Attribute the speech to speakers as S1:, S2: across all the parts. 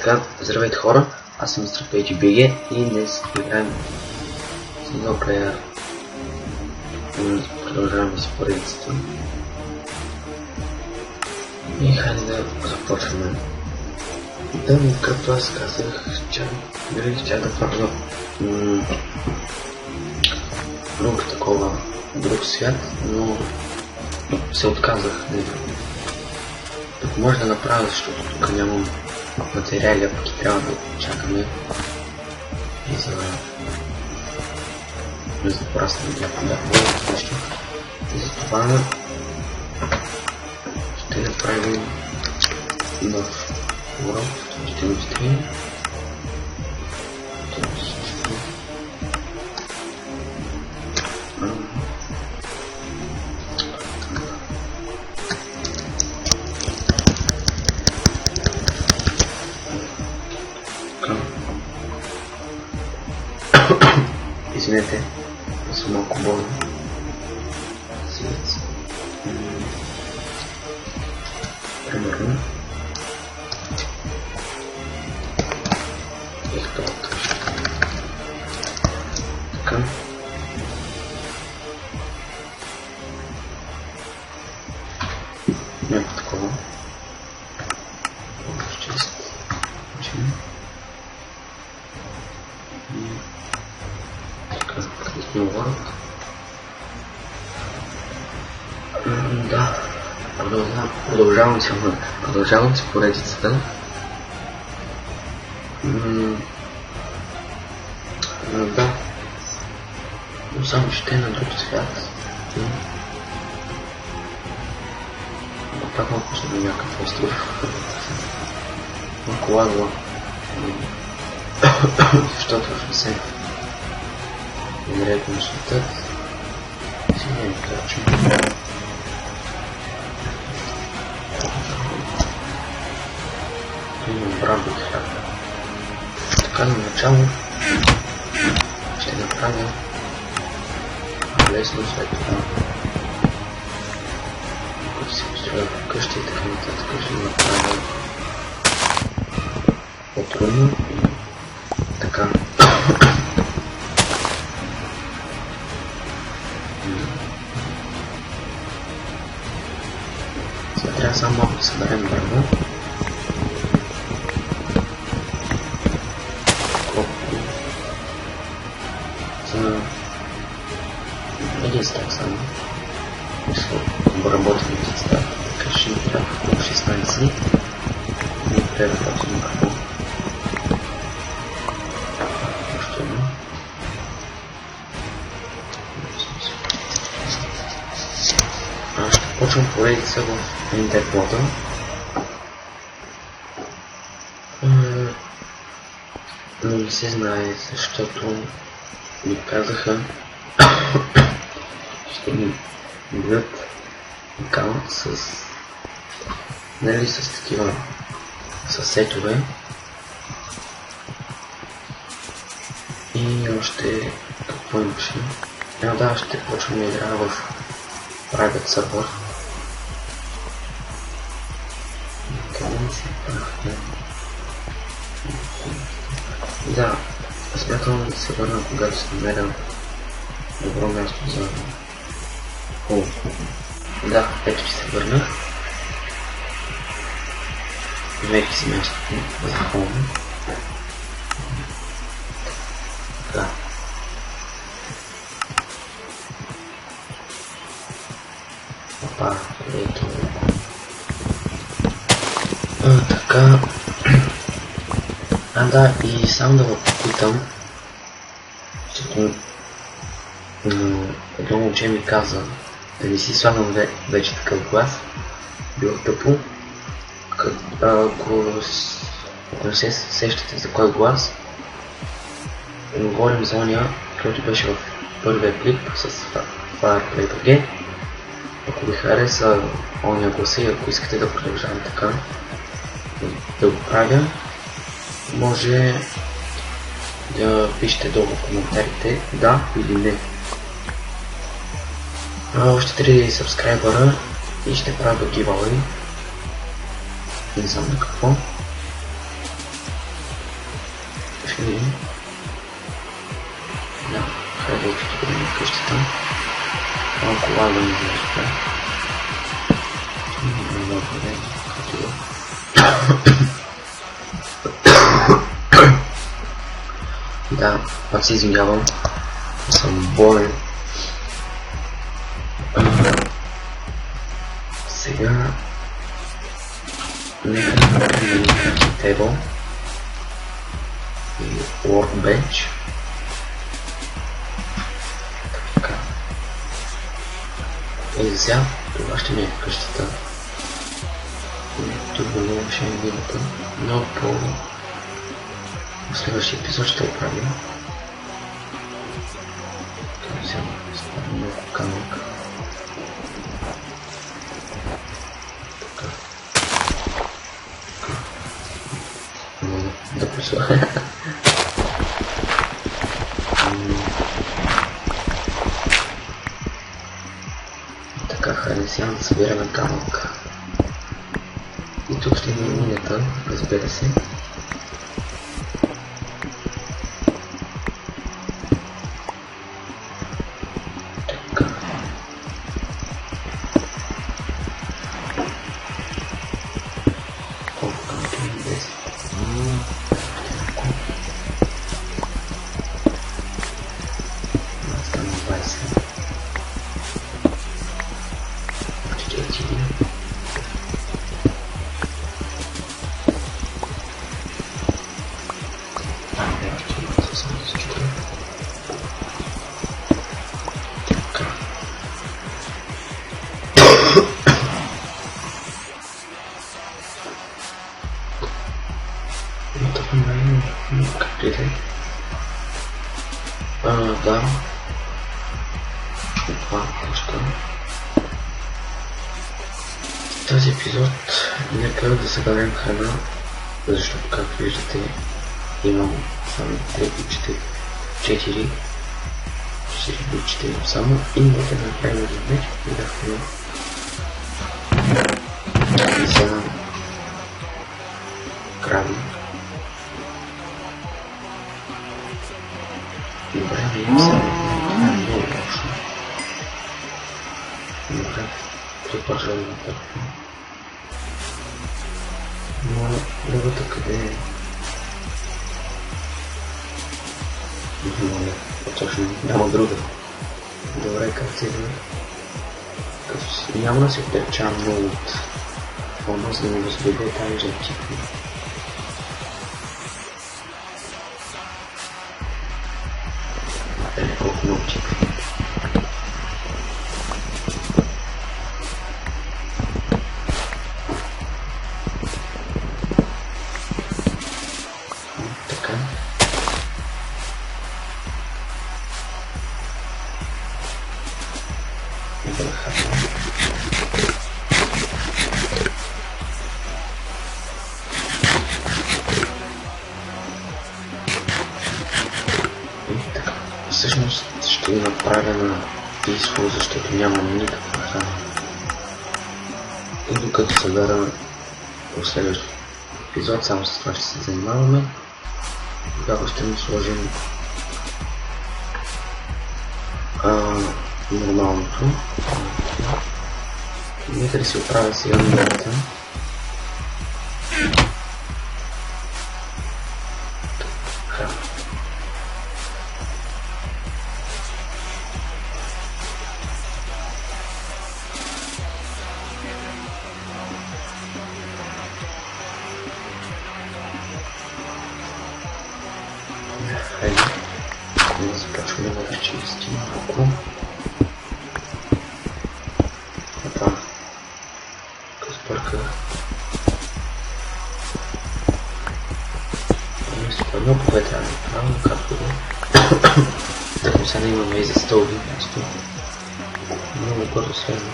S1: Така, здравейте хора, аз съм Mr. PGBG и днес играем синглплеер. Продължаваме с поредицата. И хайде да започваме. Да, както аз казах, че да правя много такова друг свят, но се отказах. Ако може да направя, защото тук нямам материали, а пък и трябва да чакаме и за да пораснем някакво нещо. И за това ще направим нов урок, ще го строим. Извинете, съм малко болен. Свец. Примерно. И това точно. Така. Някакво такова. Чист. Да, продължавам с поредицата. Да, но само ще е на друг свят. Пак малко ще да някакъв остров. Малко лагова. Защото не се вероятно на светът. Си не е точно. Имам браво и храна. Така на начало ще направя лесно след това. Ако си построя вкъщи и така нататък, ще направя по-трудно и така. Сега трябва само малко да съберем бърва. За един стак само. Ще обработим един стак. Така ще ни трябва около 16 и трябва да почнем какво. Още едно. Ще почвам поредица в интерплота. Но не се знае, защото ми казаха, ще ми дадат акаунт с такива сетове и още какво имаше. Да, ще почвам да играя в private server. Къде си прахме? Да, смятам да се върна, когато се намеря добро място за хол. Да, ето че се върнах. Намерих си място за хол. Да. Опа, ето. Така. Да, и само да го попитам, защото едно момче ми каза да не си слагам вече такъв глас, било тъпо. Ако не се сещате за кой глас, говорим за ония, който беше в първия клип с FirePlay.bg. Ако ви хареса ония гласа и ако искате да продължавам така, да го правя, може да пишете долу в коментарите да или не. Още 3 сабскрайбъра и ще правя giveaway. Не знам на какво. ще видим. Да, хайде да отидем къщата. Малко лага ми изглежда. Много време, като да. Да, пак се извинявам. Съм болен. Сега нека да направим table и workbench. Така. И сега това ще ми е къщата. Тук много ще е видата. Много по-добре. В следващия епизод ще оправим. Това сега спадна много камък. Така. Да присла. Така, хайде сега да събираме камък. И тук ще има минета, разбира се. Да. Това нещо. В този епизод нека да съберем храна, защото както виждате имам само 3 бучета, 4 бучета имам само и нека да направим един меч и да хвилям. И сега крави. Добре, видим се. Много лошо. Добре, припържа да натърпим. Но другата къде е? Точно, няма друга. Добре, как си да... Няма да се отдалечавам много от фона, за да не възбеде тази жълтикна. Колко много чипи. Така. И да хапвам. Всъщност ще го направя на писмо, защото нямам никаква храна. И докато събера в следващия епизод, само с това ще се занимаваме. Тогава ще му сложим нормалното. Нека да си оправя сега миналата. Хайде, да започваме да разчистим малко. Опа, тук сбърках. Много по-ветряно направо, както да. Така сега имаме и за стълби място. Много бързо следва.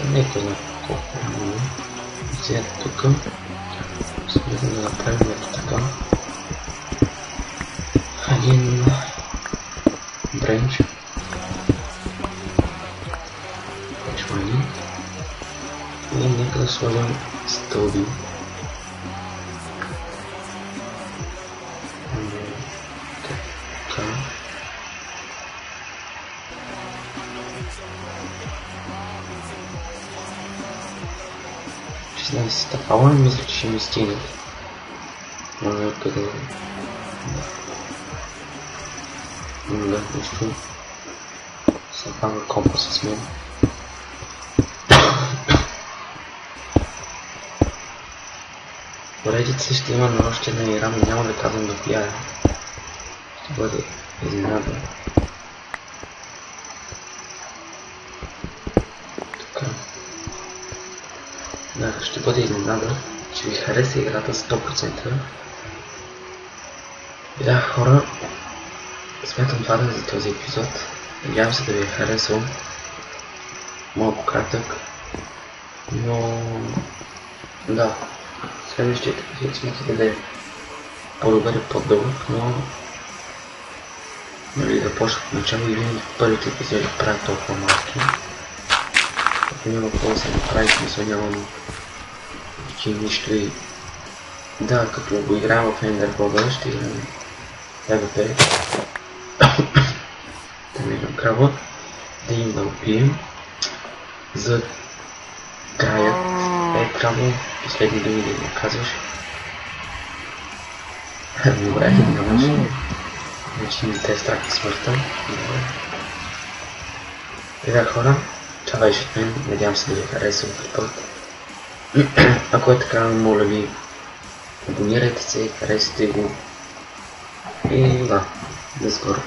S1: Нека знае колко е много. Сега тук следва да направим ето така. Един бренч. Почвани. И нека да сложим стълби. 15 апала, мисля, че ще ми стигне. Къде... Да, нищо. Съпава компаса с мен. Поредица ще има на още една игра, но няма да казвам да коя е. Ще бъде изненада. Така. Да, ще бъде изненада, че ви хареса играта 100%. И да, хора, смятам това да е за този епизод. Надявам се да ви е харесал. Малко кратък. Но... да. Следващият епизод смятам да е по-добър и по-дълъг, но... нали, да почна от начало и винаги в първите епизоди правя толкова малки. Ако няма какво да се направи, смисъл нямам нищо и... да, като го играем в Ender World, ще играем PvP. Да намерим крава, да им да убием. За краят е право последни думи да им казваш. Добре, нямаш. Значи не те е страх и смъртта. Добре. И да, хора, това беше от мен. Надявам се да ви хареса от път. Ако е така, моля ви, абонирайте се, харесайте го. И да, до скоро.